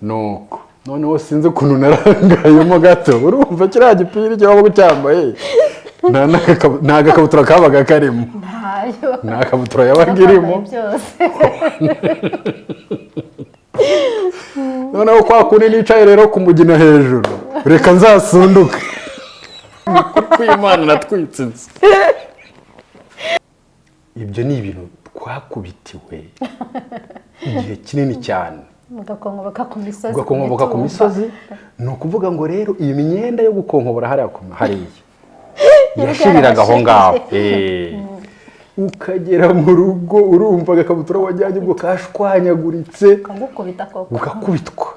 nuko noneho sinzi ukuntu narangayemo gato urumva kiriya gipira icyo waba ucyambaye nta gakabutura kabaga karimo nta kabutura yabaga irimo noneho kwa kundi nicaye rero ku mugina hejuru reka nzasunduke kw'Imana natwitse inzu. Ibyo ni ibintu twakubitiwe igihe kinini cyane mugakonkoboka ku misozi ni ukuvuga ngo rero iyi myenda yo gukonkobora hariya yashiriraga aho ngaho ukagera mu rugo urumva agakabutura wajyanye ubwo kashwanyaguritse ukakubitwa.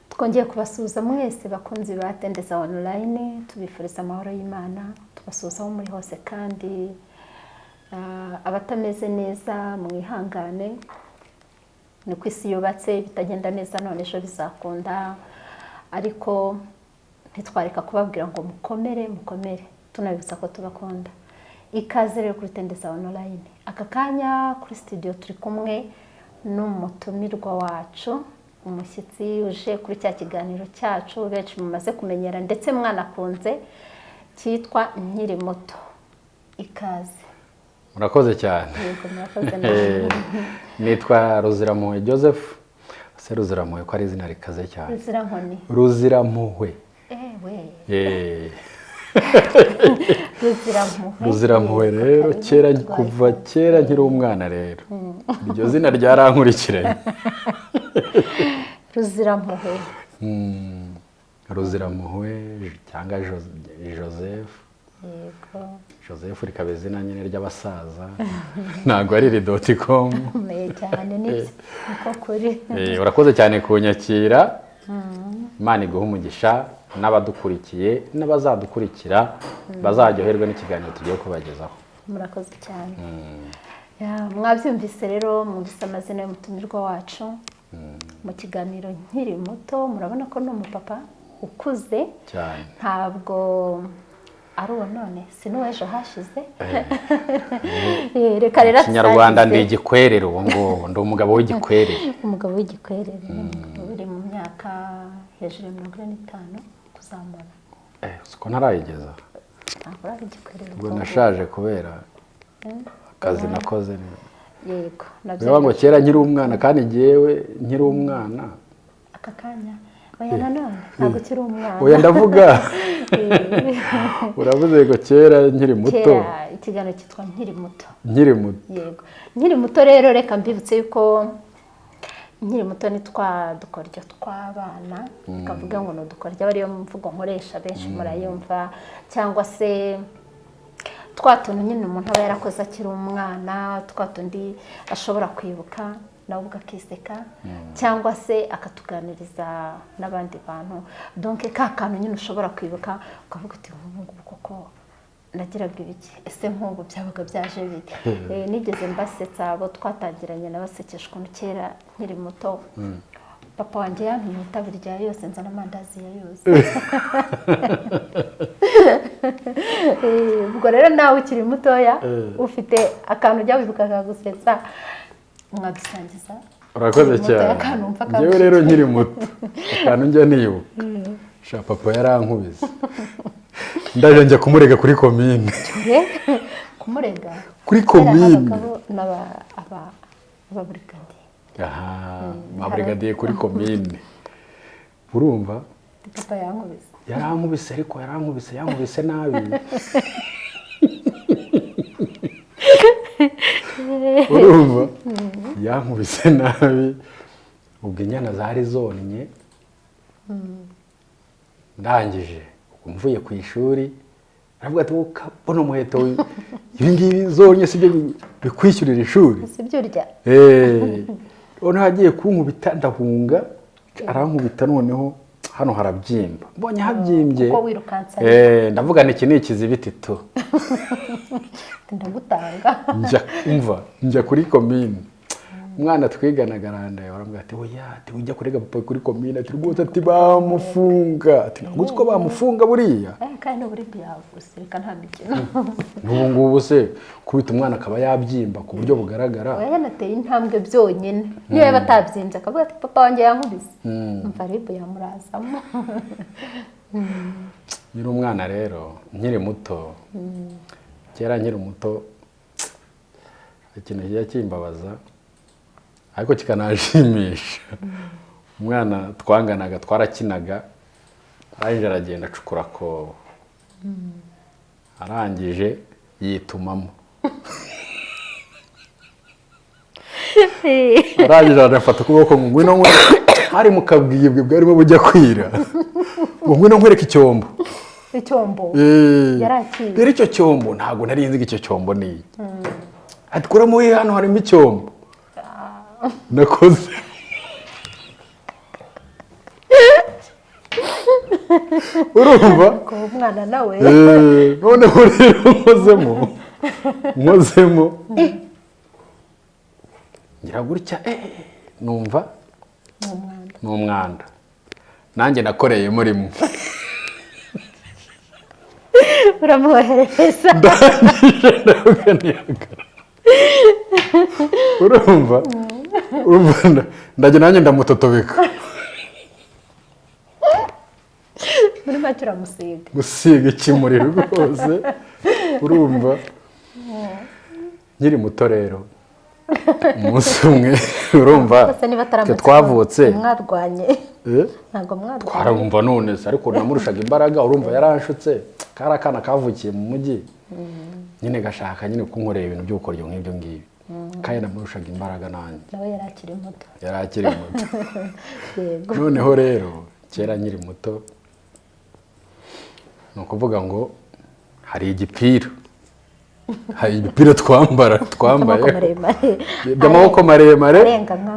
Twongeye kubasuhuza mwese bakunzi ba Tendeza Online, tubifuriza amahoro y'Imana, tubasuhuza aho muri hose kandi abatameze neza mwihangane, ni ku isi yubatse bitagenda neza none ejo bizakunda, ariko ntitwareka kubabwira ngo mukomere tunabibutsa ko tubakunda. Ikaze rero kuri Tendeza Online. Aka kanya kuri studio turi kumwe n'umutumirwa wacu, umushyitsi uje kuri cya kiganiro cyacu benshi mumaze kumenyera ndetse mwanakunze cyitwa Nkiri Muto. Ikaze. Murakoze cyane. Yego murakoze. Nitwa Ruzirampuhwe Joseph. Se Ruzirampuhwe ko ari izina rikaze cyane. Ruzirankoni. Ruzirampuhwe. Ruzirampuhwe rero kuva kera nkiri umwana rero. Iryo zina ryarankurikiranye. Ruzirampuhwe. Ruzirampuhwe cyangwa Joseph. Yego. Joseph rikaba izina nyine ry'abasaza. Ntago ari ridotcom. Cyane niko kuri. Urakoze cyane kunyakira. Imana iguhe umugisha n'abadukurikiye n'abazadukurikira bazaryoherwa n'ikiganiro tugiye kubagezaho. Murakoze cyane. Mwabyumvise rero mwumvise amazina y'umutumirwa wacu mu kiganiro Nkiri Muto. Murabona ko ni umupapa ukuze cyane, ntabwo ari uwo none sinuwejo hashize. Reka rero Kinyarwanda ndi igikwerere uwo ngo ndi umugabo w'igikwerere. Umugabo w'igikwerere uri mu myaka hejuru ya 45 kuzamura. Siko ntarayigeza. Ntabwo ari igikwerere. Ubwo nashaje kubera akazi nakoze. Yego. Nabyo ngo kera nkiri umwana kandi ngewe nkiri umwana. Aka kanya oya nanone ntabwo kiri umwana. Oya ndavuga. Uravuze ngo kera nkiri muto. Ikiganiro cyitwa Nkiri Muto. Nkiri Muto. Yego. Nkiri Muto rero reka mbibutse yuko Nkiri Muto ni dukoryo tw'abana. Kavuga ngo no dukoryo bari yo mvugo nkoresha benshi murayumva, cyangwa se twatuntu nyine umuntu aba yarakoze akiri umwana, twatundi ashobora kwibuka nawe ugakiseka, cyangwa se akatuganiriza n'abandi bantu. Donc ka kantu nyine ushobora kwibuka ukavuga uti nk'ubu koko nagiraga ibiki, ese nk'ubu byabaga byaje bite. Nigeze mbasetsa abo twatangiranye nabasekesha ukuntu kera nkiri muto papa wanjye yantumye itabi rya yose nzana amandazi ya yose. Ubwo rero nawe ukiri mutoya ufite akantu ujya wibuka kagusetsa mwadusangiza. Urakoze cyane. Njyewe rero nkiri muto akantu njya nibuka sha papa yarankubise ndaje njya kumurega kuri komine. Kumurega kuri komine aba brigade. Mabrigadier kuri komine. Urumva? Papa yankubise. Yarankubise ariko yankubise nabi. Urumva? Yankubise nabi. Ubwo inyana zari zonye. Ndangije mvuye ku ishuri aravuga ati ukabona umuheto ibi ngibi zonye sibyo bikwishyurira ishuri. Sibyo urya. Ono hagiye kunkubita ndahunga, arankubita noneho hano harabyimba. Mbonye habyimbye. Uko wirukansa. Ndavuga niki ni ikizibiti tu. Ndagutanga. Njya kuri komine. umwana twiganaga arandaya baramubwira ati oya ati ujya kurega papa kuri komine ati rwose ati bamufunga ati ntabwo uzi ko bamufunga buriya kandi buri byavuze reka nta mikino n'ubu ngubu se kubita umwana akaba yabyimba ku buryo bugaragara oya yanateye intambwe byonyine niyo yaba atabyimbye akavuga ati papa wanjye yankubise umva ribu yamurazamo nyiri umwana rero nkiri muto kera nkiri muto ikintu kijya kimbabaza ariko kikanashimisha umwana twanganaga twarakinaga arangije aragenda acukura akobo arangije yitumamo arangije arafata ukuboko ngo ngwino hari mu kabwibwe bwarimo bujya kwira ngo ngwino nkwereke icyombo yarakiye rero icyo cyombo ntabwo nari nzi icyo cyombo ni iki ati kuramo we hano harimo icyombo nakoze urumva ko umwana nawe noneho rero nkozemo ngira gutya numva ni umwanda nanjye nakoreyemo rimwe uramuhereza ndangije ndavuga ntihagarara urumva ndajya nanjye ndamutotobeka muri make uramusiga gusiga ikimuri rwose urumva nkiri muto rero umunsi umwe urumva twavutse mwarwanye ntabwo mwarwanye twarumva none se ariko namurushaga imbaraga urumva yaranshutse kari akana kavukiye mu mujyi nyine gashaka nyine kunkorera ibintu by'ubukoryo nk'ibyo ngibi kandi namurushaga imbaraga nanjye nawe yari akiri muto noneho rero kera nkiri muto ni ukuvuga ngo hari igipira twambaye by'amaboko maremare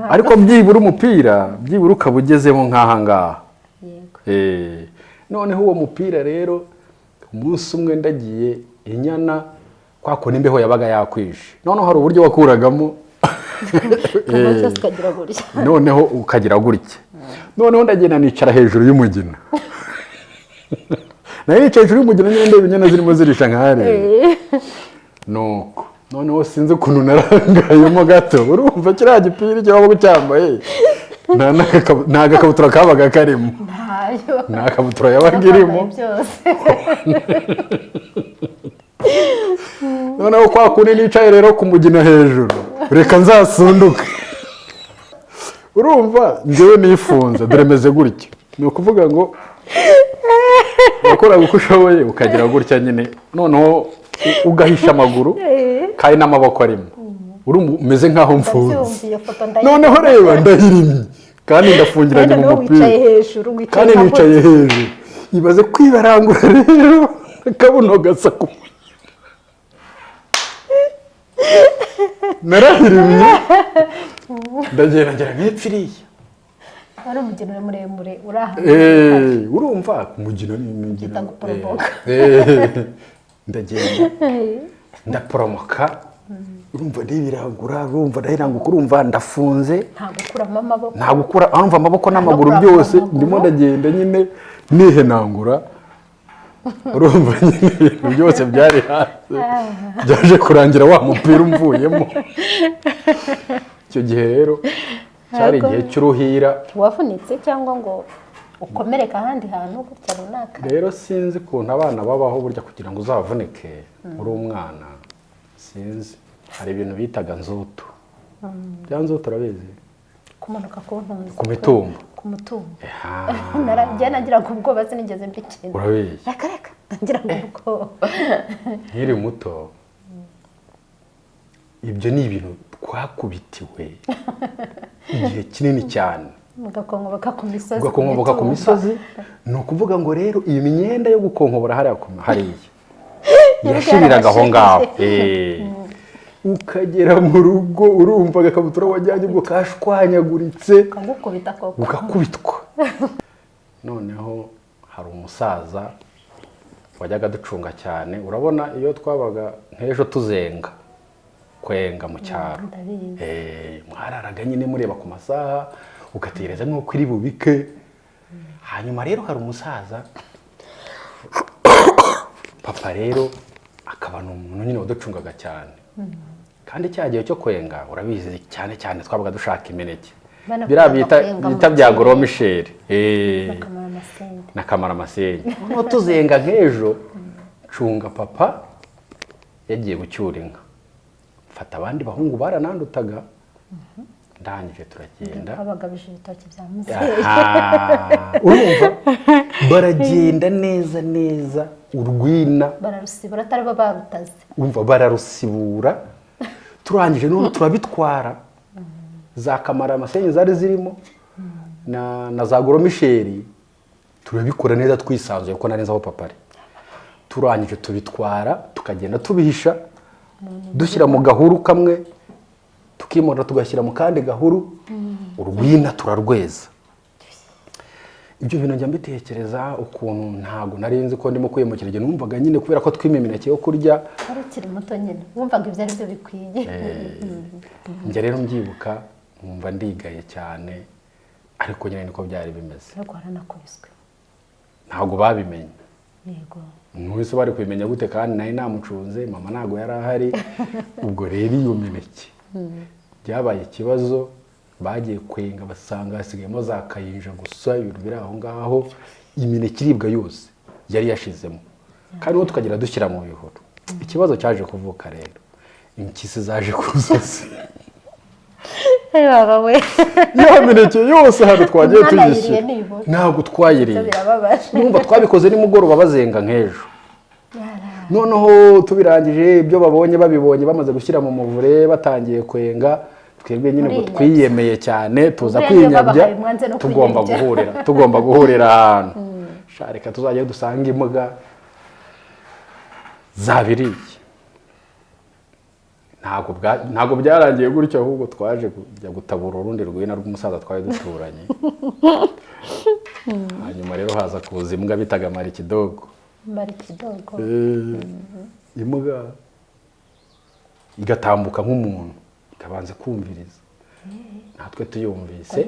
ariko byibura umupira byibura ukaba ugezemo nk'aha ngaha noneho uwo mupira rero umunsi umwe ndagiye inyana kwa kuntu imbeho yabaga yakwishe noneho hari uburyo wakuragamo noneho ukagira gutya noneho ndagenda nicara hejuru y'umugina nayo nicaye hejuru y'umugina nyine ndeba inyana zirimo zirisha nk'ahariya nuko noneho sinzi ukuntu narangayemo gato urumva kiriya gipira icyo waba ucyambaye nta gakabutura kabaga karimo nta kabutura yabaga irimo noneho kwa kundi nicaye rero ku mugina hejuru reka nzasunduke urumva njyewe nifunze dore meze gutya ni ukuvuga ngo wakoraga uko ushoboye ukagira gutya nyine noneho ugahisha amaguru kandi n'amaboko arimo umeze nk'aho mfunze noneho reba ndahirimye kandi ndafungiranye mu mupira kandi nicaye hejuru ibaze kwibarangura rero akabuno gasa ku narahirimye ndagenda ngera nk'epfiriya ari umugino muremure uri ahantu urumva umugino ni umugino ndagenda ndaporomoka urumva ndibirangura urumva ndahiranguka urumva ndafunze nta gukura amaboko n'amaguru byose ndimo ndagenda nyine nihenangura urumva nyine ibintu byose byari hasi byaje kurangira wa mupira umvuyemo icyo gihe rero cyari igihe cy'uruhira wavunitse cyangwa ngo ukomereka ahandi hantu gutya runaka rero sinzi ukuntu abana babaho burya kugira ngo uzavunike uri umwana sinzi hari ibintu bitaga nzutu bya nzutu urabizi kumanuka ku ntunzi ku mitumba ku mutumba njye nagira ngo ubwoba sinigeze mbikina urabizi reka nagira ngo ubwoba nkiri muto ibyo ni ibintu twakubitiwe igihe kinini cyane mugakonkoboka ku misozi ni ukuvuga ngo rero iyi myenda yo gukonkobora hariya yashiriraga aho ngaho ukagera mu rugo urumva agakabutura wajyanye ubwo kashwanyaguritse ugakubitwa noneho hari umusaza wajyaga ducunga cyane urabona iyo twabaga nk'ejo tuzenga kwenga mu cyaro mwararaga nyine mureba ku masaha ugategereza nuko iri bubike. Hanyuma rero hari umusaza papa rero akaba n'umuntu nyine waducungaga cyane, kandi cya gihe cyo kwenga urabizi cyane cyane twabaga dushaka imineke biriya bita bya goromisheri na kamaramasenyi. Noneho tuzenga nk'ejo cunga papa yagiye gucyura inka, mfata abandi bahungu baranandutaga, ndangije turagenda abagabije ibitoki bya muzehe urumva baragenda neza neza urwina bararusibura atari bo barutaze, umva bararusibura. Turangije none turabitwara za kamaramasenyi zari zirimo na za goromisheri, turabikora neza twisanzuye kuko nari nzi aho papa ari. Turangije tubitwara tukagenda tubihisha dushyira mu gahuru kamwe, tukimura tugashyira mu kandi gahuru, urwina turarweza. Ibyo bintu njya mbitekereza ukuntu ntago nari nzi ko ndimo kwimukira igihe numvaga nyine kubera ko twima imineke yo kurya. Ari ukiri muto nyine wumvaga ibyo ari byo bikwiye. Njye rero mbyibuka nkumva ndigaye cyane, ariko nyine niko byari bimeze. Ariko haranakubiswe ntago babimenye. Yego. Mwese bari kubimenya gute kandi nari namucunze, mama ntago yari ahari. Ubwo rero iyo mineke byabaye ikibazo, bagiye kwenga basanga hasigayemo za kayinja gusa, ibintu biri aho ngaho, imineke iribwa yose yari yashizemo, kandi uwo tukagira dushyira mu bihuru. Ikibazo cyaje kuvuka rero, impyisi zaje kuzaza. Baba we Ya mineke yose hano twagiye tuyishyira ntabwo twayiriye. Numva twabikoze nimugoroba bazenga nk'ejo. Noneho tubirangije ibyo babonye bamaze gushyira mu muvure batangiye kwenga, twebwe nyine ngo twiyemeye cyane tuza kwinyabya, tugomba guhurira ahantu. Shareka tuzajya dusanga imbwa zabiriye. Ntago byarangiye gutyo, ahubwo twaje kujya gutabura urundi rwina rw'umusaza twari duturanye. Hanyuma rero haza kuza imbwa bitaga Marikidogo. Imbwa igatambuka nk'umuntu ikabanza kumviriza, natwe tuyumvise.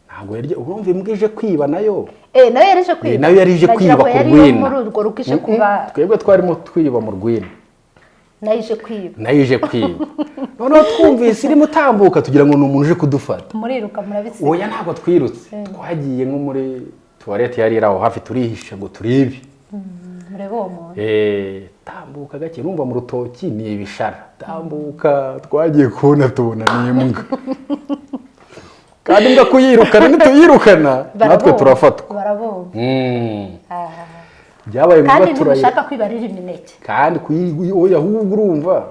Ntabwo yarya, urumva imbwa ije kwiba nayo. Nayo yari ije kwiba ku rwina. Twebwe twarimo twiba mu rwina. Nayo ije kwiba. Noneho twumvise irimo utambuka tugira ngo ni umuntu uje kudufata. Muriruka murabitse. Oya ntabwo twirutse. Twagiye nko muri toilette yari iraho hafi, turihisha ngo turebe. Murebe uwo muntu. Tambuka gake, numva mu rutoki ni ibishara. Tambuka twagiye kubona tubona ni imbwa. Kandi imbwa kuyirukana nituyirukana natwe turafatwa. Barabumva. Byabaye ngombwa kandi ntibashaka kwibarira imineke. Kandi oya ahubwo urumva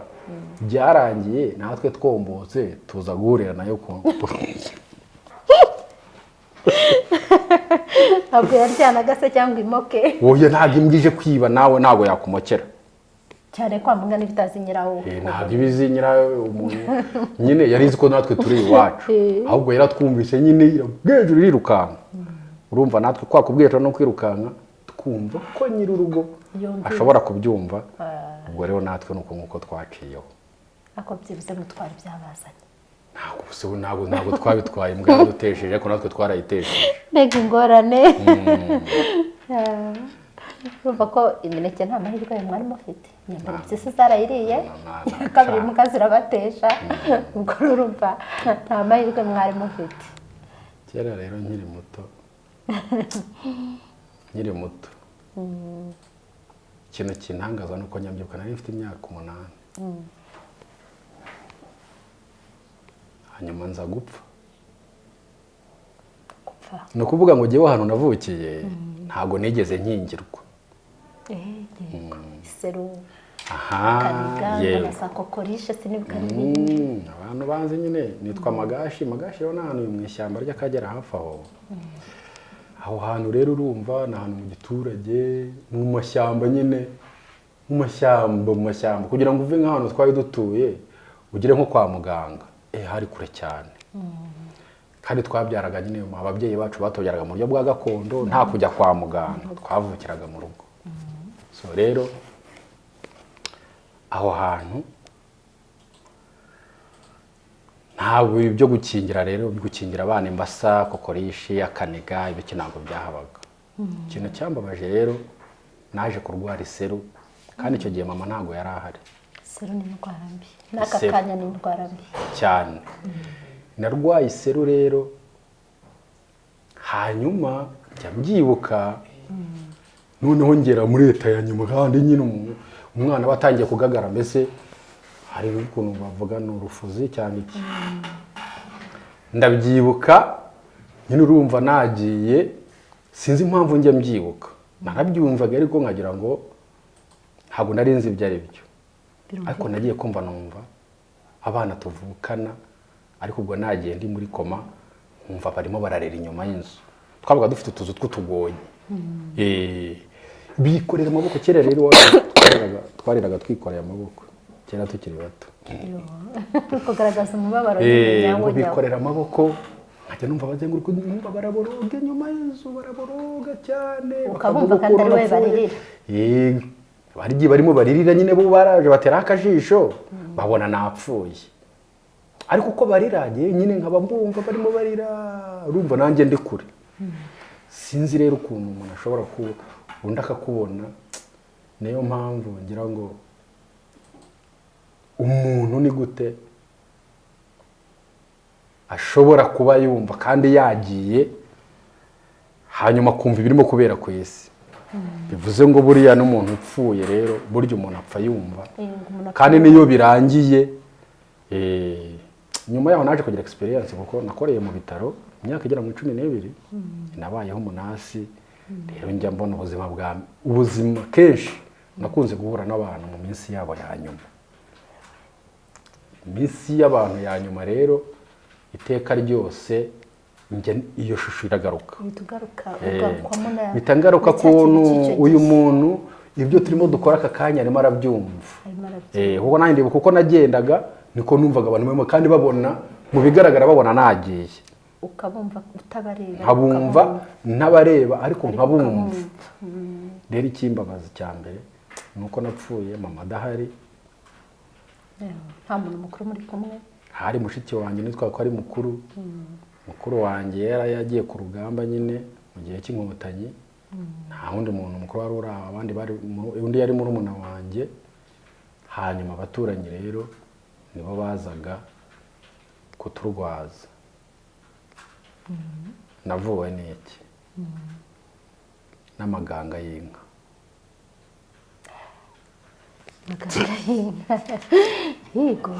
byarangiye natwe twombotse tuza guhurira nayo ko. Ntabwo yaryanaga se cyangwa imoke. Oya ntabwo imbwa ije kwiba nawe ntabwo yakumokera. Cyane kwa mbwa n'ibitazi nyirawo. Ntabwo ibizi nyirawo umuntu nyine yari izi ko natwe turi iwacu, ahubwo yaratwumvise nyine irabwejuru irirukanka. Urumva natwe kwa kubwira no kwirukanka twumva ko nyiri urugo ashobora kubyumva. Ubwo rero natwe nuko nkuko twaciyeho. Ako byibuze mutwara byabazanye. Ntabwo twabitwaye, imbwa yadutesheje ariko natwe twarayitesheje. Mbega ingorane. Urumva ko imineke nta mahirwe mwari mufite. Nyambara impyisi zarayiriye, kabiri imbwa zirabatesha. Ubwo urumva nta mahirwe mwari mufite. Kera rero nkiri muto ikintu kintangaza nuko nyambyuka nari mfite imyaka 8. Hanyuma nza gupfa. Ni ukuvuga ngo jyewe hano navukiye ntago nigeze nkingirwa. Seru. Yewe. Abantu abantu banze nyine nitwa Magashi. Magashi rero n'ahantu mu ishyamba ry'Akagera hafi aho. Aho hantu rero urumva ni ahantu mu giturage, mu mashyamba nyine, mu mashyamba kugira ngo uve nk'ahantu twari dutuye ugire nko kwa muganga hari kure cyane. Kandi twabyaraga nyine ababyeyi bacu batobyaraga mu buryo bwa gakondo, nta kujya kwa muganga, twavukiraga mu rugo. So rero aho hantu ntabwo ibyo gukingira rero, gukingira abana imbasa, kokorishi, akaniga, ibiki ntabwo byahabaga. Ikintu cyambabaje rero naje kurwara iseru, kandi icyo gihe mama ntabwo yari ahari. Iseru ni indwara mbi, n'aka kanya ni indwara mbi cyane. Narwaye iseru rero, hanyuma njya mbyibuka, noneho ngera muri leta ya nyuma, kandi nyine umwana batangiye kugagara, mbese hari ukuntu bavuga ni urufuzi cyangwa iki. Ndabyibuka nyine, urumva nagiye, sinzi impamvu njya mbyibuka, narabyumvaga ariko nkagira ngo ntabwo nari nzi ibyo ari byo. Ariko nagiye kumva numva abana tuvukana, ariko ubwo nagiye ndi muri koma, nkumva barimo bararera inyuma y'inzu. Twabaga dufite utuzu tw'utugoyi, bikorera amaboko. Kera rero twariraga twikoreye amaboko, kera tukiri bato. Kugaragaza umubabaro w'imiryango bikorera amaboko, nkajya numva bazenguruka, numva baraboroga inyuma y'inzu, baraboroga cyane, ukabumva kandi ari we baririra. Bari giye barimo baririra nyine, bo baraje batera akajisho, babona napfuye. Ariko uko bariragiye nyine nkaba mbumva barimo barira, urumva nanjye ndi kure. Sinzi rero ukuntu umuntu ashobora undi akakubona. Niyo mpamvu ngira ngo umuntu ni gute ashobora kuba yumva kandi yagiye, hanyuma kumva ibirimo kubera ku isi. Bivuze ngo buriya n'umuntu upfuye rero, burya umuntu apfa yumva, kandi niyo birangiye. Nyuma yaho naje kugira experience, kuko nakoreye mu bitaro imyaka igera mu 12, nabayeho umunasi. Rero njya mbona ubuzima kenshi nakunze guhura n'abantu mu minsi yabo ya nyuma. Iminsi y'abantu ya nyuma rero, iteka ryose iyo shusho iragaruka. Bitangaruka kuntu uyu muntu ibyo turimo dukora aka kanya arimo arabyumva. Kuko nanjye ndibuka kuko nagendaga niko numvaga abantu kandi babona mu bigaragara, babona nagiye, ukabumva utabareba, nkabumva ntabareba ariko nkabumva. Rero ikimbabaza cya mbere nuko napfuye mama adahari. Nta muntu mukuru muri kumwe. Hari mushiki wanjye nitwa ko ari mukuru. Mukuru wanjye yari yagiye ku rugamba nyine mu gihe cy'inkotanyi. Nta wundi muntu mukuru wari uri aho, abandi bari undi yari murumuna wanjye. Hanyuma abaturanyi rero nibo bazaga kuturwaza. Navuwe n'iki? N'amaganga y'inka. Amaganga y'inka. Yego.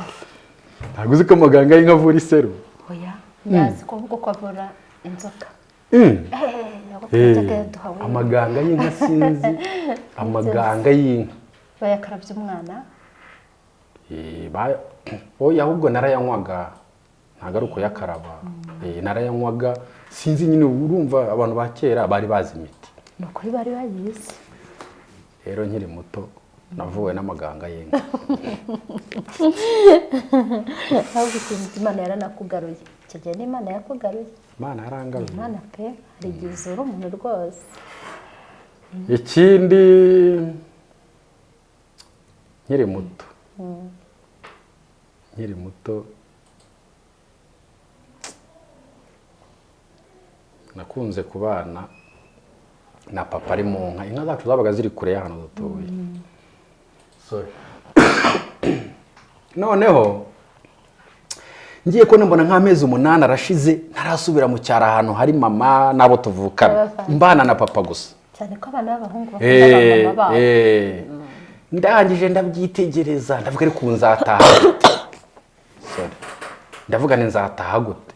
Ntabwo uzi ko amaganga y'inka avura iseru? Oya, nyazi ko ahubwo ko avura inzoka. Amaganga y'inka sinzi. Amaganga y'inka bayakarabye umwana. Oya, ahubwo narayanywaga, ntabwo ari uko yakaraba. Narayanywaga, sinzi nyine, urumva abantu ba kera bari bazi imiti. Ni ukuri bari bayizi. Rero nkiri muto navuwe n'amaganga y'inka. Ahubwo ikintu Imana yaranakugaruye. Icyo gihe ni Imana yakugaruye. Imana yarangaruye. Imana pe, hari igihe uzura umuntu rwose. Ikindi nkiri muto. Nkiri muto nakunze kubana na papa ari mu nka. Inka zacu zabaga ziri kure y'ahantu dutuye. Noneho ngiye ko mbona nk'amezi 8 arashize ntarasubira mu cyaro ahantu hari mama nabo tuvukana, mbana na papa gusa. Cyane ko abana b'abahungu bakunda mama babo. Ndangije ndabyitegereza, ndavuga ari kunzataha. Ndavuga ni nzataha gute?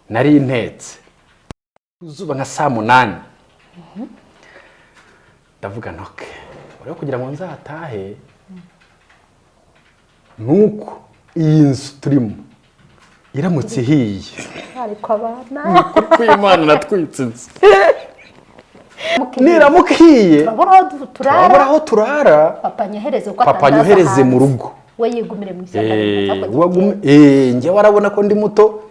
Nari intetse uzuba nka 8. Ndavuga ntoke uri kugira ngo nzatahe, nuko iyi nzu turimo iramutse ihiye, ariko abana kuko Imana natwitse inzu niramukiye turabura aho turara. Papa nyohereze mu rugo, we yigumire mu ishyamba. Njye warabona ko ndi muto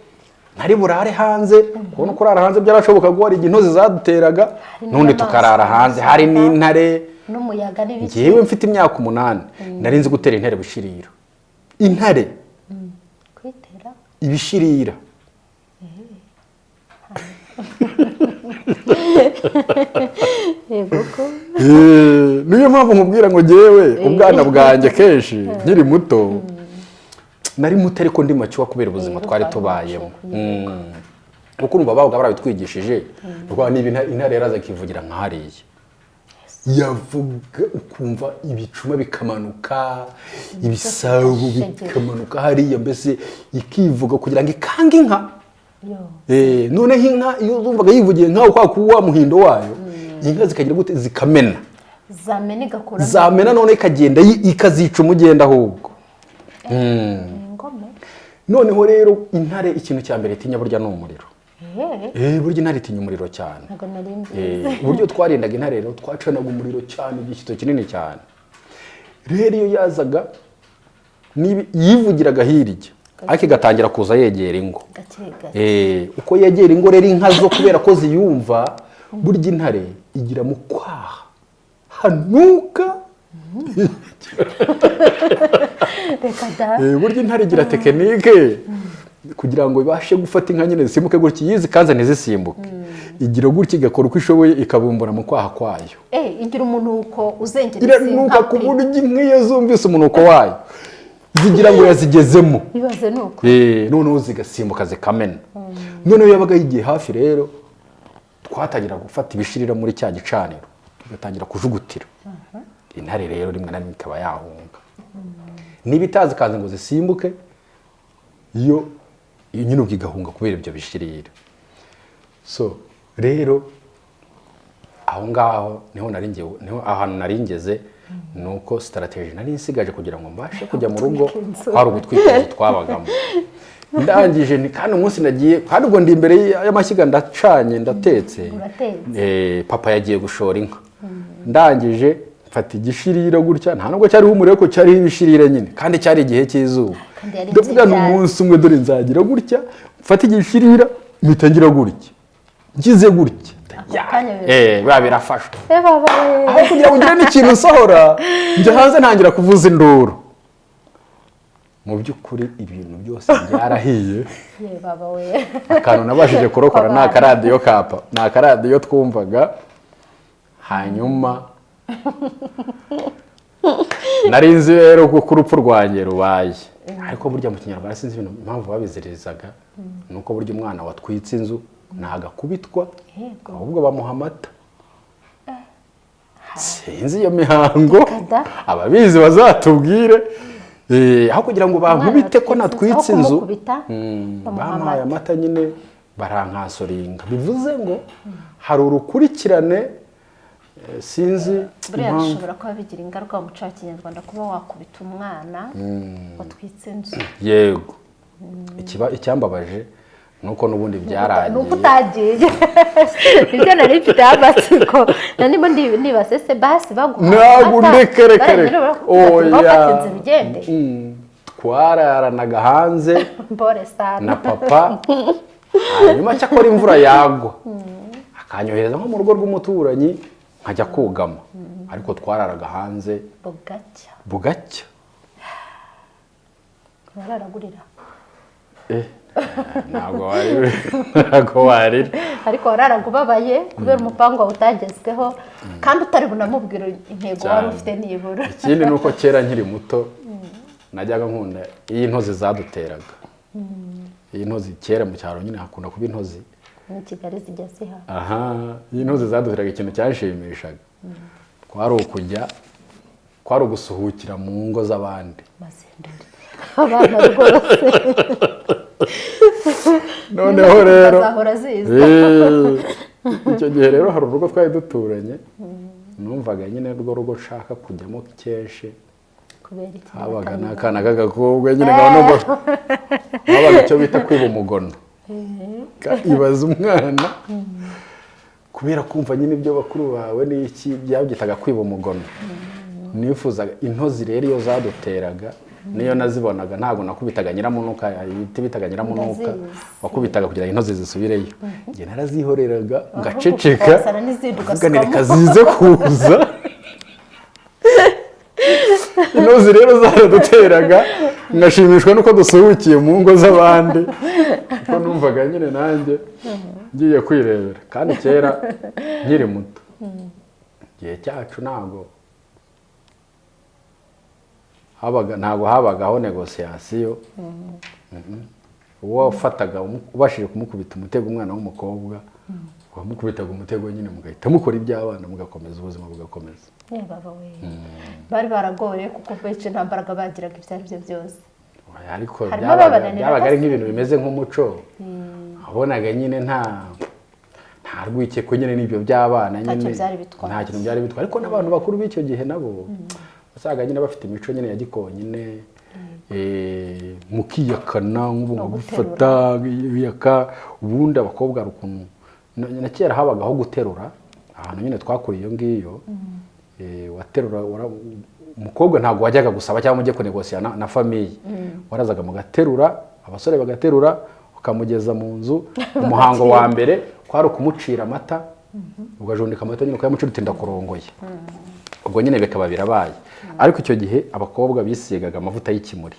ntari burare hanze. Kubona kurara hanze byarashoboka ko hari intozi zaduteraga, none tukarara hanze. Hari n'intare n'umuyaga n'ibiki. Njyewe mfite imyaka 8 nari nzi gutera intare bushiriro. Intare ibishirira. Niyo mpamvu nkubwira ngo ngewe ubwana bwanjye kenshi nkiri muto nari muto ariko ndi macyuwa kubera ubuzima twari tubayemo. Kuko urumva babaga barabitwigishije rwa niba intare yaraza akivugira nka hariya yavuga ukumva ibicuma bikamanuka ibisabo bikamanuka hariya mbese ikivuga kugira ngo ikange inka. Noneho inka iyo uzumvaga yivugiye nkaho kwa kuwa muhindo wayo inka zikagira gute zikamena zamena none ikagenda ikazica umugenda ahubwo. Noneho rero intare ikintu cya mbere itinya burya ni umuriro. Burya intare itinya umuriro cyane. Uburyo twarindaga intare rero twacanaga umuriro cyane igishyito kinini cyane. Rero iyo yazaga yivugiraga hirya ariko igatangira kuza yegera ingo. Uko yegera ingo rero inka zo kubera ko ziyumva burya intare igira mu kwaha hanuka. Burya intare igira tekinike kugira ngo ibashe gufata inka nyine zisimbuke gutya yizi kanza ntizisimbuke. Igira gutya igakora uko ishoboye ikabumbura mu kwaha kwayo. Igira umunuko uzengereza inka. Iranuka ku buryo inka iyo zumvise umunuko wayo zigira ngo yazigezemo. Bibaze nuko. Noneho zigasimbuka zikamena. Noneho yabaga yigiye hafi rero twatangira gufata ibishirira muri cya gicaniro tugatangira kujugutira. Intare rero rimwe na rimwe ikaba yahunga. Niba itazi kanze ngo zisimbuke iyo nyine ubwigahunga kubera ibyo bishirira. So rero aho ngaho niho ahantu naringeze nuko strategy nari nsigaje kugira ngo mbashe kujya mu rugo kwari ugutwika twabagamo. Ndangije ni kandi umunsi nagiye kandi ubwo ndi imbere y'amashyiga ndacanye ndatetse. Papa yagiye gushora inka. Ndangije mfata igishirira gutya nta nubwo cyariho umuriro ko cyariho ibishirira nyine kandi cyari igihe cy'izuba. Ndavuga n'umunsi umwe dore nzagira gutya mfata igishirira mitangira gutya ngize gutya biba birafashwe. Aho kugira ngo ugire n'ikintu usohora njya hanze ntangira kuvuza induru. Mu by'ukuri ibintu byose byarahiye. Akantu nabashije kurokora ni akaradiyo kapa ni akaradiyo twumvaga. Hanyuma nari nzi rero ko urupfu rwanjye rubaye ariko burya mu kinyarwanda sinzi ibintu impamvu babizirizaga nuko burya umwana watwitse inzu ntagakubitwa ahubwo bamuha amata. Sinzi iyo mihango ababizi bazatubwire. Aho kugira ngo bankubite ko natwitse inzu bamuhaye amata nyine barankasoringa. Bivuze ngo hari urukurikirane sinzi impamvu bishobora kuba bigira ingaruka mu muco wa Kinyarwanda kuba wakubita umwana watwitse inzu. Yego icyambabaje nuko nubundi byaragiye nuko utagiye ibyo nari mfite amatsiko nanimo nibasese basi baguha ntabwo ndekerekere oya bigende twararanaga hanze na papa hanyuma cyakora imvura yagwa akanyohereza nko mu rugo rw'umuturanyi nkajya kugama ariko twararaga hanze bugacya wararagurira ntabwo warira ariko wararaga ubabaye kubera umupangu wawe utagezweho kandi utari bunamubwira intego wari ufite nibura. Ikindi ni uko kera nkiri muto najyaga nkunda iyi ntozi zaduteraga. Iyi ntozi kera mu cyaro nyine hakunda kuba intozi muri Kigali zijya ziha. Iyi ntozi zaduteraga ikintu cyashimishaga kwari ugusuhukira mu ngo z'abandi. Abana rwose noneho rero icyo gihe rero hari urugo twari duturanye numvaga nyine rwo rugo nshaka kujyamo kenshi habaga n'akana k'agakobwa nyine habaga icyo bita kwiba umugono. Ibaza umwana kubera kumva nyine ibyo bakuru bawe n'iki byabyitaga kwiba umugono. Nifuzaga intozi rero iyo zaduteraga niyo nazibonaga ntago nakubitaga nyiramunuka ibiti bitaga nyiramunuka wakubitaga kugira intozi zisubireyo. Nge narazihoreraga ngaceceka uvuga ni reka zize kuza intozi inzozi rero zaraduteraga ngashimishwa nuko dusuhukiye mu ngo z'abandi kuko numvaga nyine nanjye ngiye kwirebera kandi kera nkiri muto igihe cyacu ntabwo habagaho negosiyasiyo uwo wafataga ubashije kumukubita umutego umwana w'umukobwa wamukubitaga umutego nyine mugahita mukora iby'abana mugakomeza ubuzima bugakomeza bari baragoye kuko benshi nta mbaraga bagiraga ibyo ari byo byose ariko byabaga ari nk'ibintu bimeze nk'umuco wabonaga nyine nta rwikeko nyine n'ibyo by'abana nyine nta kintu byari bitwaye ariko n'abantu bakuru b'icyo gihe nabo wasaga nyine bafite imico nyine ya gikonyine mukiyakana nk'ubu gufata yaka ubundi abakobwa hari ukuntu na kera habagaho guterura ahantu nyine twakuriye iyo ngiyo waterura umukobwa ntabwo wajyaga gusaba cyangwa ujye kunegosiya na famiye warazaga mugaterura abasore bagaterura ukamugeza mu nzu umuhango wa mbere kwari ukumucira amata ugajundika amata nyine ukayamucira uti ndakurongoye ubwo nyine bikaba birabaye ariko icyo gihe abakobwa bisigaga amavuta y'ikimuri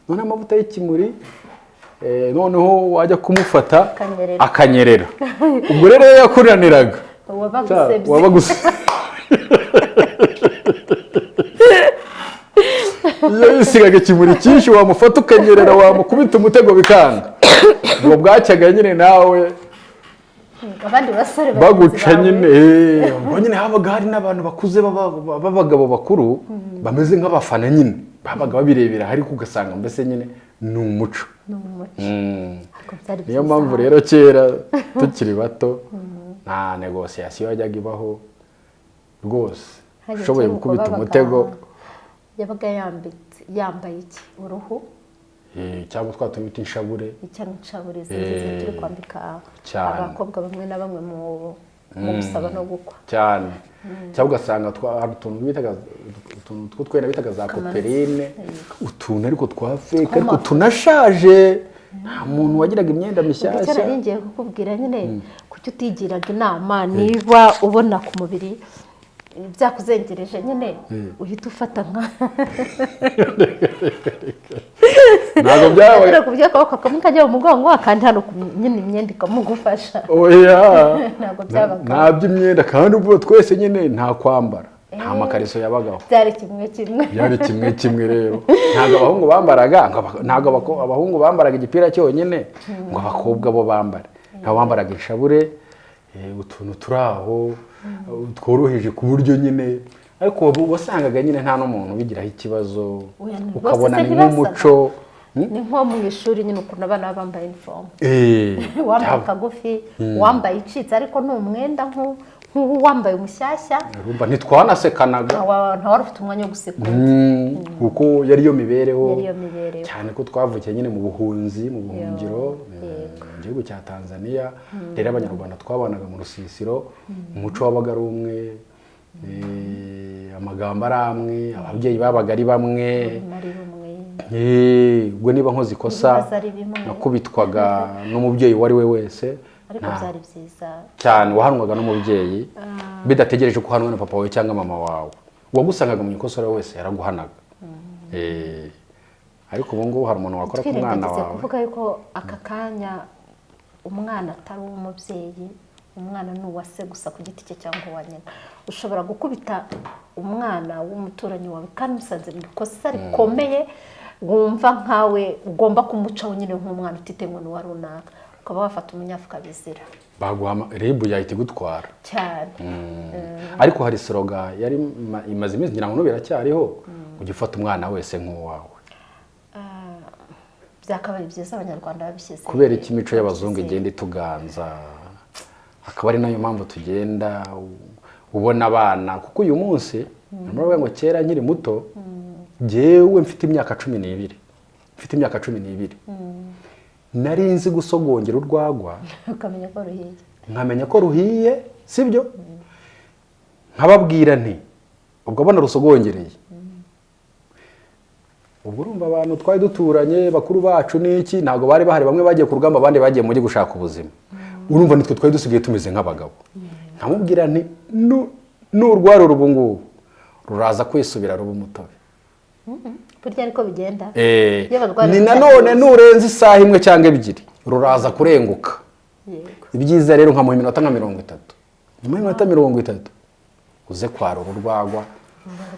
none amavuta y'ikimuri noneho wajya kumufata akanyerera ubwo rero yakuraniraga wabagusebye iyo yisigaga ikimuri cyinshi wamufata ukanyerera wamukubita umutego bikanga ubwo bwacyaga nyine nawe abandi basore baguca nyine ubwo nyine habaga hari n'abantu bakuze b'abagabo bakuru bameze nk'abafana nyine babaga babirebera ariko ugasanga mbese nyine ni umuco niyo mpamvu rero kera tukiri bato nta negosiyasiyo yajyaga ibaho rwose ushoboye gukubita umutego yabaga yambaye iki uruhu cyangwa twatuma bita inshabure inshabure zigeze turi kwambika abakobwa bamwe na bamwe mu gusaba no gukwa cyane cyangwa ugasanga hari utuntu bitaga utuntu tw'utwenda bitaga za koperine utuntu ariko twa fake ariko tunashaje nta muntu wagiraga imyenda mishyashya ndetse naringiye kukubwira nyine kuki utigiraga inama niba ubona ku mubiri byakuzengereje nyine uhita ufata nka ntabwo byabaye rero kubyo akaboko kamwe kajya mu mugongo akandi hano nyine imyenda ikamugufasha ntabwo byabaga nta by'imyenda kandi ubwo twese nyine nta kwambara nta makariso yabagaho byari kimwe kimwe rero ntabwo abahungu bambaraga ntabwo abahungu bambaraga igipira cyonyine ngo abakobwa bo bambare nabo bambaraga inshabure utuntu turi aho tworoheje ku buryo nyine ariko wasangaga nyine nta n'umuntu ubigiraho ikibazo ukabona ni nk'umuco ni nko mu ishuri nyine ukuntu abana baba bambaye inifomu wambaye akagufi wambaye icitse ariko ni umwenda nk'uwambaye umushyashya ntitwanasekanaga ntawari ufite umwanya wo guseka kuko yari yo mibereho cyane ko twavukiye nyine mu buhunzi mu buhungiro mu gihugu cya Tanzania rero abanyarwanda twabanaga mu rusisiro umuco wabaga ari umwe amagambo ari amwe ababyeyi babaga ari bamwe ubwo niba nkoze ikosa nakubitwaga n'umubyeyi uwo ari we wese ariko byari byiza cyane wahanwaga n'umubyeyi bidategereje ko uhanwa na papa wawe cyangwa mama wawe uwagusangaga mu ikosa wese yaraguhanaga ariko ubu ngubu hari umuntu wakora ku mwana wawe kuvuga yuko aka kanya umwana atari uw'umubyeyi umwana ni uwase gusa ku giti cye cyangwa uwa nyina ushobora gukubita umwana w'umuturanyi wawe kandi musanze mu ikosa rikomeye wumva nkawe ugomba kumucaho nyine nk'umwana utitewe n'uwa runaka ukaba wafata umunyafuka bizira baguha rebu yahita igutwara cyane ariko hari sloga yari imaze iminsi ngira ngo biracyariho ujya ufata umwana wese nk'uwawe byakabaye byiza abanyarwanda babishyize kubera iki imico y'abazungu igenda ituganza akaba ari nayo mpamvu tugenda ubona abana kuko uyu munsi naravuga ngo kera nkiri muto njyewe mfite imyaka 12 nari nzi gusogongera urwagwa ukamenya ko ruhiye nkamenya ko ruhiye sibyo nkababwira nti ubwo abona rusogongereye ubwo urumva abantu twari duturanye bakuru bacu n'iki ntabwo bari bahari bamwe bagiye ku rugamba abandi bagiye mu mujyi gushaka ubuzima urumva nitwe twari dusigaye tumeze nk'abagabo nkamubwira nti n'urwaro rubu ngubu ruraza kwisubira ruba umutobe burya ariko bigenda ni nanone nurenza isaha imwe cyangwa ebyiri ruraza kurenguka. Ibyiza rero nkamuha iminota nka 30, nyuma y'iminota 30 uze kwarura urwagwa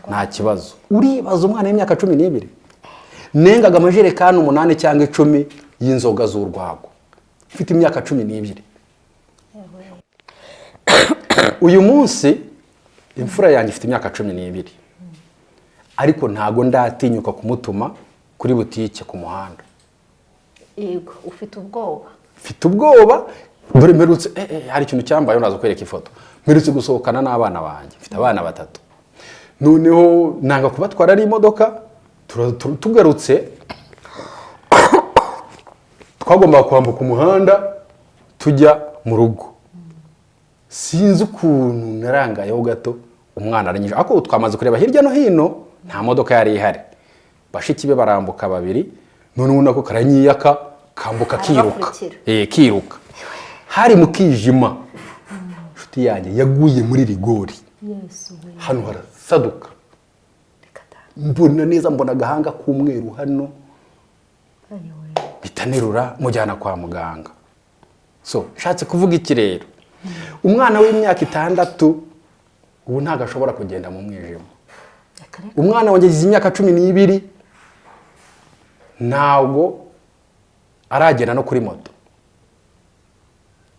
nta kibazo. Uribaza umwana w'imyaka 12 nengaga amajerekani 8 cyangwa 10 y'inzoga z'urwagwa mfite imyaka 12. Uyu munsi imfura yanjye ifite imyaka 12, ariko ntago ndatinyuka kumutuma kuri butike ku muhanda. Yego, ufite ubwoba. Mfite ubwoba, dore mperutse hari ikintu cyambaye nazo kwereka ifoto. Mperutse gusohokana n'abana banjye, mfite abana 3. Noneho nanga kubatwara ari imodoka, tugarutse twagomba kwambuka umuhanda tujya mu rugo. Sinzi ukuntu narangayeho gato umwana aranyije, ako twamaze kureba hirya no hino nta modoka yari ihari. Bashiki be barambuka 2, none ubona ko karanyiyaka kambuka kiruka. Kiruka. Hari mu kijima. Nshuti yanjye yaguye muri rigori. Hano harasaduka. Mbona neza, mbona agahanga k'umweru hano. Bitanerura mujyana kwa muganga. So, shatse kuvuga iki rero? Umwana w'imyaka 6 ubu ntago ashobora kugenda mu mwijima. Umwana wanjye yize imyaka 12 ntago aragenda no kuri moto.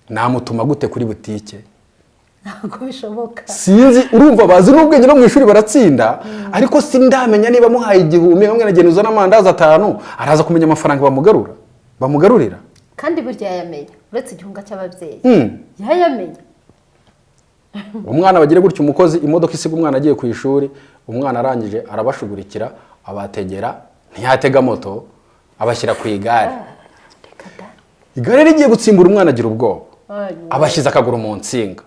Namutuma gute kuri butike? Ntago bishoboka. Sinzi, urumva bazi n'ubwenge no mu ishuri baratsinda, ariko sindamenya niba muhaye 1000 hamwe na genda uzana amandazi 5 araza kumenya amafaranga bamugarurira. Kandi burya yayamenya uretse igihunga cy'ababyeyi. Yayamenya. Umwana bagire gutyo umukozi imodoka isiga umwana agiye ku ishuri, umwana arangije arabashugurikira abategera, ntiyatega moto abashyira ku igare. Igare rigiye gutsimbura umwana agira ubwoba. Abashyize akaguru mu nsinga.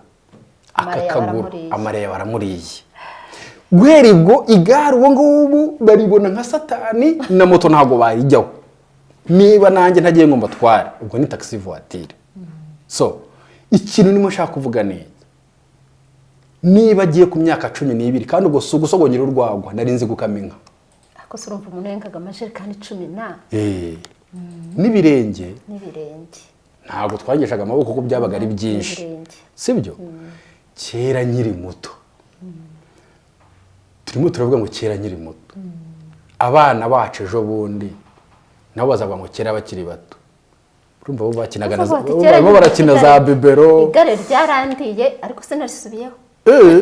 Akakaguru amareye baramuriye. Guhera ubwo igare ubu ngubu baribona nka satani, na moto ntago bayijyaho. Niba nanjye ntagiye ngo mbatware ubwo ni taxi voiture. So ikintu nimo nshaka kuvuga neza, niba agiye ku myaka 12 kandi ubwo sugusogonyera urwagwa narinzi gukamenga. Ako surumva umuntu yengaga amajerekani 10 na n'ibirenge ntago twageshaga amaboko kuko byabaga ari byinshi, sibyo? Kera nkiri muto, turimo turavuga ngo kera nkiri muto, abana bacu ejo bundi nabo bazavuga ngo kera bakiri bato. Urumva bo bakinaga bo barakina za bibero. Igare ryarandiye ariko sinarisubiyeho.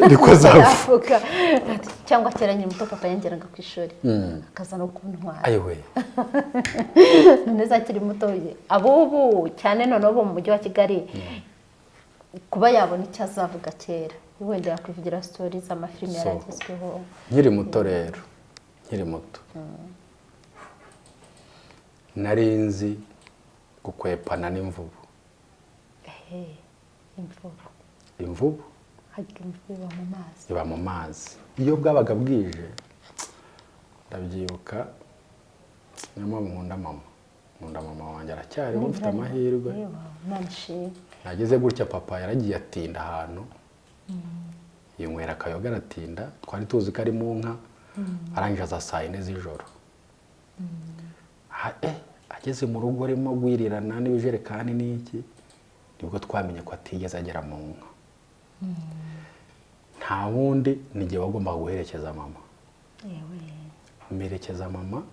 Niko zavuga. Cyangwa kera nyine muto papa yangeraga ku ishuri. Akazana kuntwara. Ayiwe. None zakiri muto ye. Abubu cyane none bo mu mujyi wa Kigali kuba yabona icyo azavuga kera. Wenda yakwivugira stories amafilm yaragezweho. Nkiri muto rero. Nkiri muto. Narinzi gukwepana n'imvubu. Imvubu iba mu mazi. Iyo bwabaga bwije ndabyibuka, nyuma nkunda mama wanjye aracyari mfite amahirwe. Nageze gutya papa yaragiye atinda ahantu, yinywera akayoga aratinda, twari tuzi ko ari mu nka, arangije za 4 z'ijoro. Ageze mu rugo arimo gwirirana n'ibijerekani n'iki, nibwo twamenye ko atigeze agera mu nka. Nta wundi nige wagomba guherekeza mama. Merekeza mama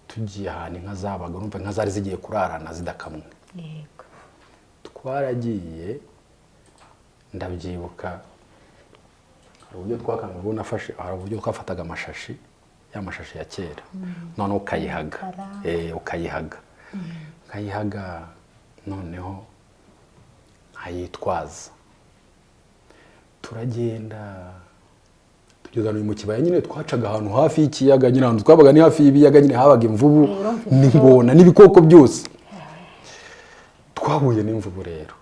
tugiye ahantu inka zabaga, urumva inka zari zigiye kurarana zidakamwe. Twaragiye ndabyibuka, hari uburyo twakanga ubu nafashe, hari uburyo twafataga amashashi, ya mashashi ya kera, none ukayihaga, ukayihaga noneho ayitwaza. Turagenda tugeza mu kibaya nyine, twacaga ahantu hafi y'ikiyaga nyine, ahantu twabaga ni hafi y'ibiyaga nyine, habaga imvubu n'ingona n'ibikoko byose. Twahuye n'imvubu rero,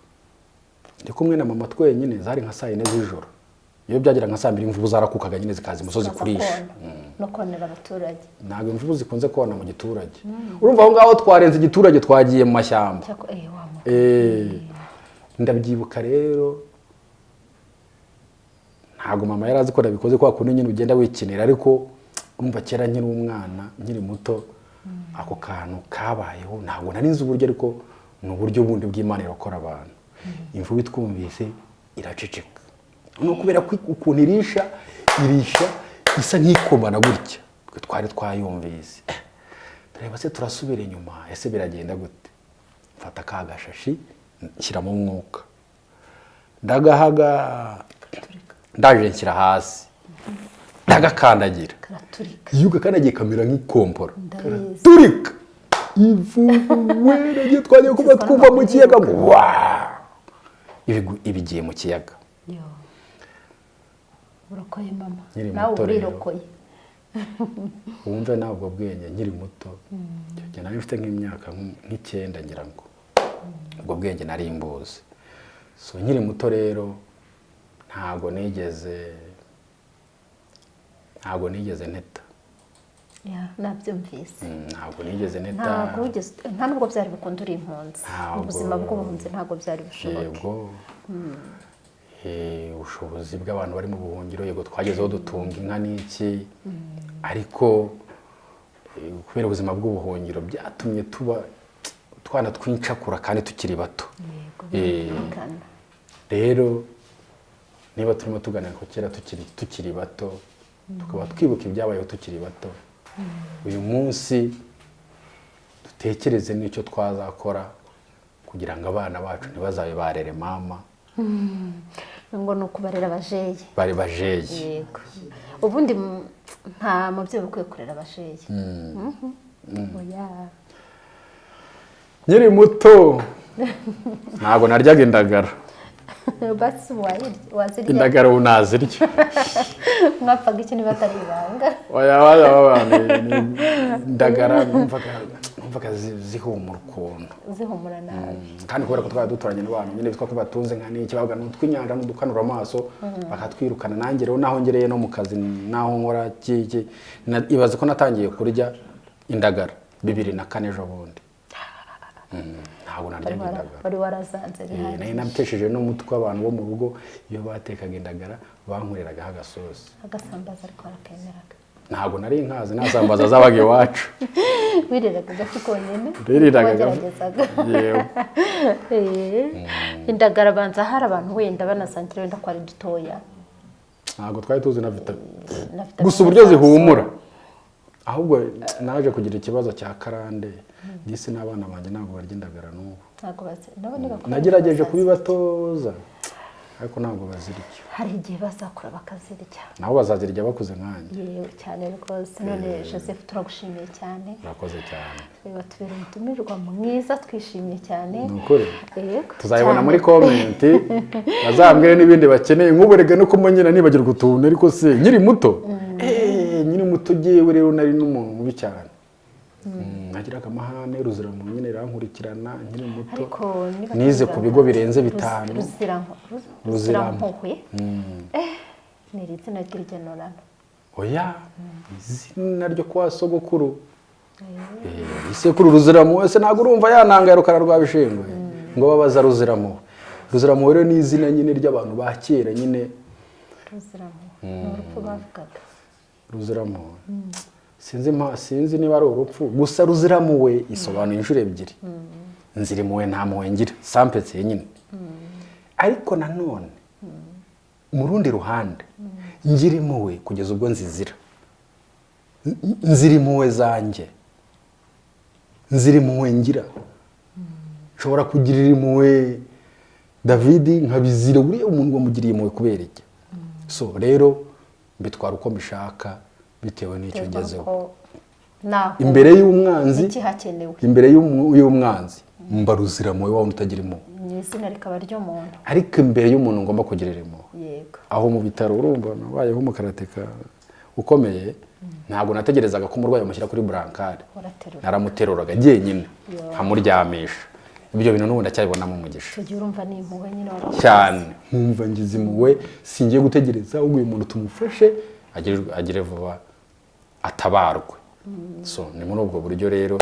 ndi kumwe na mama twenyine, zari nka 4 z'ijoro. Iyo byagira nka 2 imvubu zarakukaga nyine zikaza imusozi kurisha. No konera abaturage. Ntabwo imvubu zikunze kona mu giturage. Urumva aho ngaho twarenze igiturage twagiye mu mashyamba. Ndabyibuka rero, ntago mama yarazi ko nabikoze kwa kuno nyine ugenda wikinira, ariko umva kera nkiri umwana nkiri muto ako kantu kabayeho ntabwo nari nzi uburyo ariko ni uburyo bundi bw'Imana irakora abantu imvubu itwumvise iraceceka no kubera ko ukuntu irisha isa nk'ikomana gutya twari twayumvise tureba se turasubira inyuma ese biragenda gute mfata ka gashashi nshyiramo umwuka ndagahaga ndaje nshyira hasi ndagakandagira iyo ugakandagiye kamera nk'ikompora karaturika imvubu nagiye twagiye kuba twumva mu kiyaga ngo ibigiye mu kiyaga urokoye mama nawe urirokoye wumve nawe ubwo bwenge nkiri muto njye nari mfite nk'imyaka nk'icyenda ngira ngo ubwo bwenge nari mbuzi so nkiri muto rero ntabwo nigeze nteta nabyumvise ntabwo nigeze nteta nta nubwo byari bukunda uri impunzi ubuzima bw'ubuhunzi ntabwo byari bushoboke ubushobozi bw'abantu bari mu buhungiro yego twagezeho dutunga inka n'iki ariko kubera ubuzima bw'ubuhungiro byatumye twana twincakura kandi tukiri bato rero niba turimo tuganira ko kera tukiri bato tukaba twibuka ibyabayeho tukiri bato uyu munsi dutekereze n'icyo twazakora kugira ngo abana bacu ntibazabe barere mama ngo ni ukubarera abajeyi bari bajeyi yego ubundi nta mubyeyi ukwiye kurera abajeyi nkiri muto ntabwo naryaga indagara basi wazirya indagara ubu nazirya mwapfaga iki niba atari ibanga indagara numvaga zihumura ukuntu zihumura nabi kandi kubera ko twari duturanye n'abantu nyine bitwa ko batunze nka n'iki bavuga n'utw'inyanja n'udukanura amaso bakatwirukana nanjye rero naho ngereye no mu kazi naho nkora ibaze ko natangiye kurya indagara 2004 ejo bundi ntabwo naryaga indagara wari warazanze bihari nari namutesheje n'umutwe abantu bo mu rugo iyo batekaga indagara bankoreragaho agasosi agasambaza ariko arakemeraga ntabwo nari inkazi nasambaza zabaga iwacu wiriraga gafi konyine wageragezaga yewe indagara banza hari abantu wenda banasangira wenda ko ari dutoya ntabwo twari tuzi na vitamine gusa uburyo zihumura ahubwo naje kugira ikibazo cya karande ndetse n'abana banjye ntabwo barya indagara n'ubu nagerageje kubibatoza ariko ntabwo bazirya hari igihe bazakura bakazirya nabo bazazirya bakuze nkanjye yewe cyane rwose none Joseph turagushimiye cyane urakoze cyane batubera umutumirwa mwiza twishimye cyane nukuri tuzayibona muri comment bazambwire n'ibindi bakeneye nk'uburega no kumanyira nibagirwa utuntu ariko se nkiri muto nyiri muto giyewe rero nari n'umuntu mubi cyane nagiraga amahane ruziramu nyine rankurikirana nkiri muto nize ku bigo birenze 5 ruzirampuhwe ni izina ry'irgenorano oya izina ryo kwa sogokuru isekuru ruziramu ese ntabwo urumva yananga yarukara rwa bishingwe ngo babaza ruziramu rero ni izina nyine ry'abantu ba kera nyine ruziramu n'urupfu bavugaga ruziramu sinzi niba ari urupfu gusa ruziramuwe isobanuye inshuro ebyiri nzirimuwe nta muwe ngira sampetse nyine ariko nanone mu rundi ruhande ngirimuwe kugeza ubwo nzizira nzirimuwe zanjye nzirimuwe ngira nshobora kugirira impuhwe David nkabizira buriya umuntu wamugiriye impuhwe kubera iki so rero mbitwara uko mbishaka bitewe n'icyo ngezeho imbere y'umwanzi imbere y'umwanzi mba ruziramuwe wa utagira impuhwe ni izina rikaba ry'umuntu ariko imbere y'umuntu ngomba kugirira impuhwe yego aho mu bitaro urumva nabayeho umukarateka ukomeye ntabwo nategerezaga ko umurwayi bamushyira kuri burankari naramuteruraga jyenyine nkamuryamisha ibyo bintu n'ubundi acyabibonamo umugisha tugiye urumva ni impuhwe nyine cyane nkumva ngize impuhwe singiye gutegereza ahubwo uyu muntu tumufashe agire vuba atabarwe so ni muri ubwo buryo rero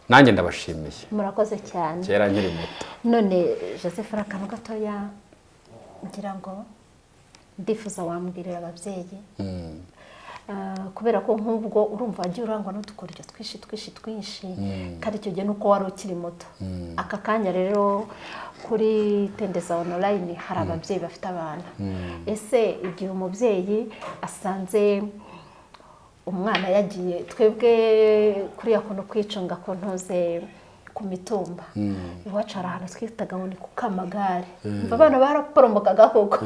nanjye ndabashimiye murakoze cyane kera nkiri muto none Joseph akantu gatoya ngira ngo ndifuza wambwirira ababyeyi kubera ko nk'ubwo urumva wagiye urangwa n'udukoryo twinshi kandi icyo gihe nuko wari ukiri muto. Aka kanya rero kuri Tendeza online hari ababyeyi bafite abana. Ese igihe umubyeyi asanze umwana yagiye, twebwe kuri yakono kwicunga ko ntoze ku mitumba iwacu hari ahantu twitaga ngo ni ku Kamagare, abana baraporomokaga koko.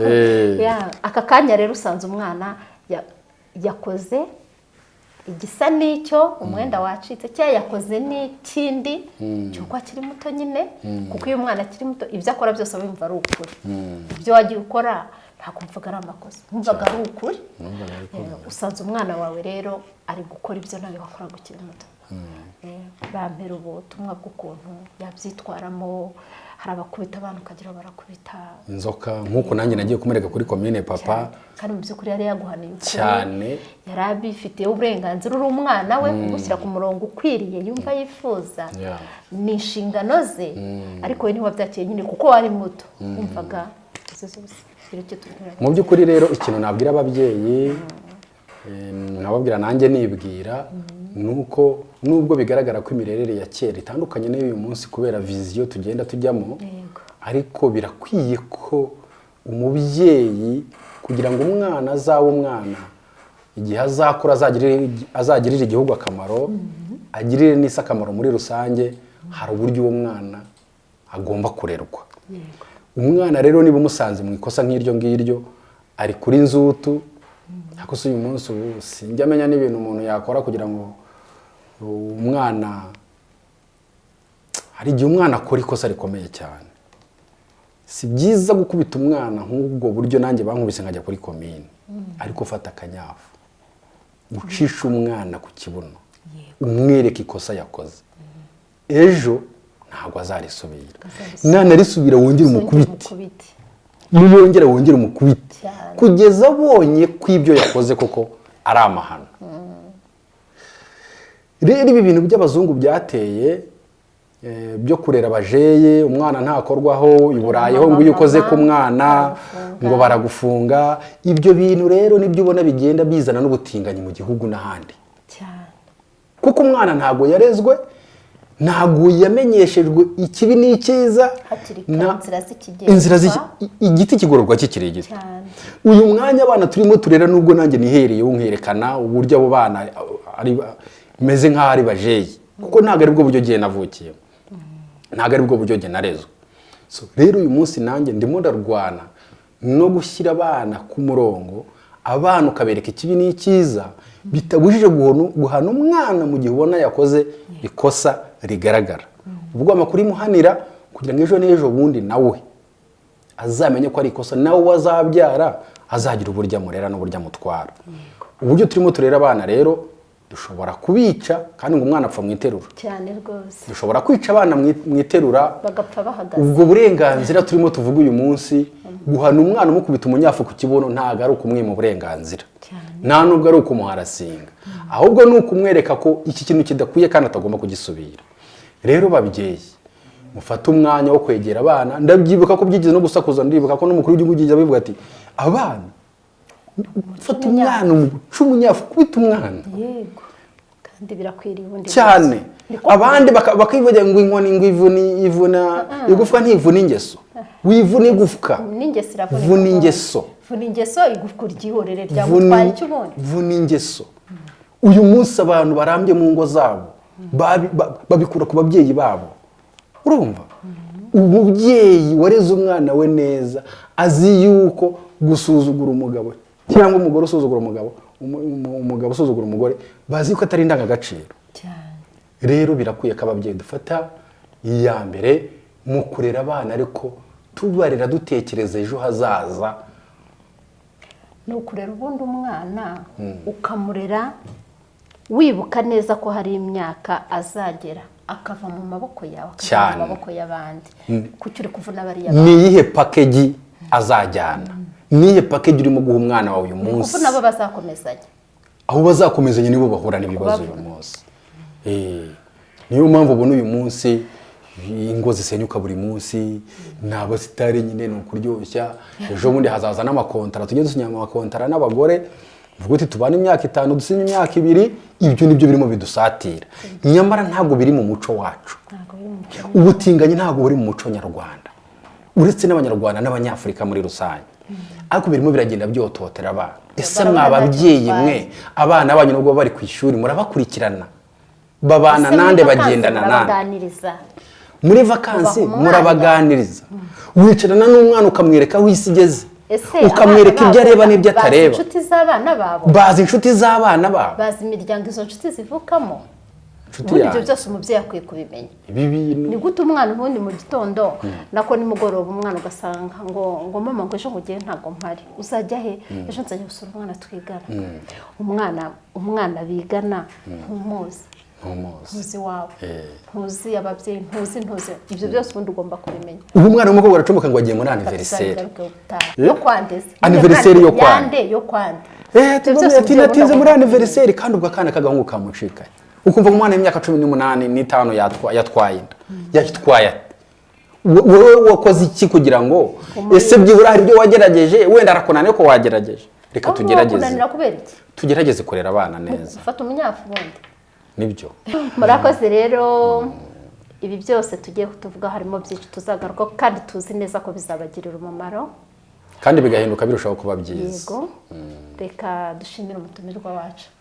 Aka kanya rero usanze umwana yakoze igisa n'icyo umwenda wacitse cyangwa yakoze n'ikindi cyuko akiri muto nyine, kuko iyo umwana akiri muto ibyo akora byose wumva ari ukuri. Ibyo wagiye ukora ntabwo mvuga ari amakosa, mvuga ari ukuri. Usanze umwana wawe rero ari gukora ibyo nawe wakora ukiri muto, bampera ubutumwa bw'ukuntu yabyitwaramo. Hari abakubita abantu ukagira barakubita inzoka, nk'uko nanjye nagiye kumurega kuri komine papa, kandi mu by'ukuri yari yaguhaniye cyane, yari abifitiye uburenganzira. Uri umwana we kumushyira ku murongo ukwiriye yumva yifuza, ni inshingano ze, ariko we ntiwabyakiye nyine kuko wari muto, wumvaga mu by'ukuri. Rero ikintu nabwira ababyeyi, nkababwira nanjye nibwira, nuko nubwo bigaragara ko imirerere ya kera itandukanye n'uyu munsi kubera viziyo tugenda tujyamo, ariko birakwiye ko umubyeyi kugira ngo umwana azabe umwana, igihe azakura azagirira igihugu akamaro, agirire n'isi akamaro muri rusange, hari uburyo uwo mwana agomba kurerwa. Umwana rero niba umusanze mu ikosa nk'iryo ngiryo ari kuri nzutu, ariko uyu munsi ubu sinjya amenya n'ibintu umuntu yakora kugira ngo umwana, hari igihe umwana akora ikosa rikomeye cyane. Si byiza gukubita umwana nk'ubwo buryo nanjye bankubise nkajya kuri komine, ariko ufata akanyafu ucisha umwana ku kibuno, umwereka ikosa yakoze, ejo ntabwo azarisubira. Narisubira wongere umukubite, niyongera wongere umukubite kugeza abonye ko ibyo yakoze koko ari amahano. Rero ibi bintu by'abazungu byateye byo kurera abajeye, umwana ntakorwaho, iburayeho ngo iyo ukoze ku mwana ngo baragufunga. Ibyo bintu rero nibyo ubona bigenda bizana n'ubutinganyi mu gihugu n'ahandi, kuko umwana ntabwo yarezwe, ntabwo yamenyeshejwe ikibi n'icyiza, inzira igiti kigororwa kikiri gito. Uyu mwanya abana turimo turera, nubwo nanjye nihereye unkerekana uburyo abo bana ari meze nk'aho ari bajeyi, kuko ntabwo ari bwo buryo gihe navukiye, ntabwo ari bwo buryo gihe narezwe. Rero uyu munsi nanjye ndimo ndarwana no gushyira abana ku murongo, abana ukabereka ikibi n'icyiza, bitabujije guhana umwana mu gihe ubona yakoze ikosa rigaragara. Ubwo amakuru imuhanira kugira ngo ejo n'ejo bundi nawe azamenye ko ari ikosa, nawe wazabyara azagira uburyo amurera n'uburyo amutwara. Uburyo turimo turera abana rero, dushobora kubica kandi ngo umwana apfa mu iterura cyane rwose, dushobora kwica abana mu iterura bagapfa bahagaze. Ubwo burenganzira turimo tuvuga uyu munsi, guhana umwana umukubita umunyafu ku kibuno ntabwo ari ukumwima uburenganzira, nta nubwo ari ukumuharasinga, ahubwo ni ukumwereka ko iki kintu kidakwiye kandi atagomba kugisubira. Rero babyeyi, mufate umwanya wo kwegera abana. Ndabyibuka ko byigeze no gusakuza, ndibuka ko n'umukuru w'igihugu yigeze abivuga ati, abana fata umwana umuca umunyafu, kubita umwana. Yego, kandi birakwiriye ubundi cyane. Abandi bakivugira ngo inkoni ngo ivuna igufwa ntivuna ingeso, wivuna igufwa n'ingeso iravuna, vuna ingeso, vuna ingeso igufwa ryihorere ryagutwaye icyo ubundi, vuna ingeso. Uyu munsi abantu barambye mu ngo zabo babikura ku babyeyi babo. Urumva, umubyeyi wareze umwana we neza azi yuko gusuzugura umugabo cyangwa umugore usuzugura umugabo, umugabo usuzugura umugore, bazi ko atari indangagaciro. Rero birakwiye ko ababyeyi dufata iya mbere mu kurera abana, ariko tubarera dutekereza ejo hazaza. Ni ukurera ubundi umwana ukamurera wibuka neza ko hari imyaka azagera akava mu maboko yawe akava mu maboko y'abandi. Kuki uri kuvuna bariya bana? Niyihe package azajyana? Niyihe package urimo guha umwana wawe uyu munsi? Kuko nabo bazakomezanya, aho bazakomezanya nibo bahura n'ibibazo uyu munsi. Niyo mpamvu ubona uyu munsi ingo zisenyuka buri munsi, nabo sitari nyine ni ukuryoshya. Ejo bundi hazaza n'amakontara, tujye dusinya amakontara n'abagore uvuga uti tubana imyaka 5 dusinye imyaka 2, ibyo nibyo birimo bidusatira. Nyamara ntabwo biri mu muco wacu. Ubutinganyi ntabwo buri mu muco nyarwanda, uretse n'abanyarwanda n'abanyafurika muri rusange. Ariko birimo biragenda byototera abana. Ese mwababyeyi mwe abana banyu nubwo bari ku ishuri murabakurikirana, babana nande, bagendana nande? Muri vakansi murabaganiriza, wicarana n'umwana ukamwereka aho isi igeze, ukamwereka ibyo areba n'ibyo atareba. Bazi inshuti z'abana babo, bazi inshuti z'abana babo, bazi imiryango izo nshuti zivukamo. Ibyo byose umubyeyi akwiye kubimenya. Ni gute umwana ubundi mu gitondo nako nimugoroba umwana ugasanga ngo mama ngo ejo ngugiye ntago mpari, uzajya he? Ejo nzajya gusura umwana twigana. Umwana bigana ntuzi wawe, ntuzi ababyeyi, ntuzi ibyo byose ubundi ugomba kubimenya. Ubu umwana w'umukobwa aracomoka ngo agiye muri anniversaire yo kwandeze, anniversaire yo kwande tinatize muri anniversaire, kandi ubwo akana kagahungu kamucikaye. Ukumva umwana w'imyaka 18 n'itanu yatwaye inda, yatwaye. Wowe wakoze iki kugira ngo ese byibura hari ibyo wagerageje? Wenda arakonane ko wagerageje. Reka tugerageze kurera abana neza. Fata umunyafu bundi. Nibyo. Murakoze rero, ibi byose tugiye kutuvuga harimo byinshi tuzagaruka kandi tuzi neza ko bizabagirira umumaro kandi bigahinduka birushaho kuba byiza. Yego. Reka dushimire umutumirwa wacu.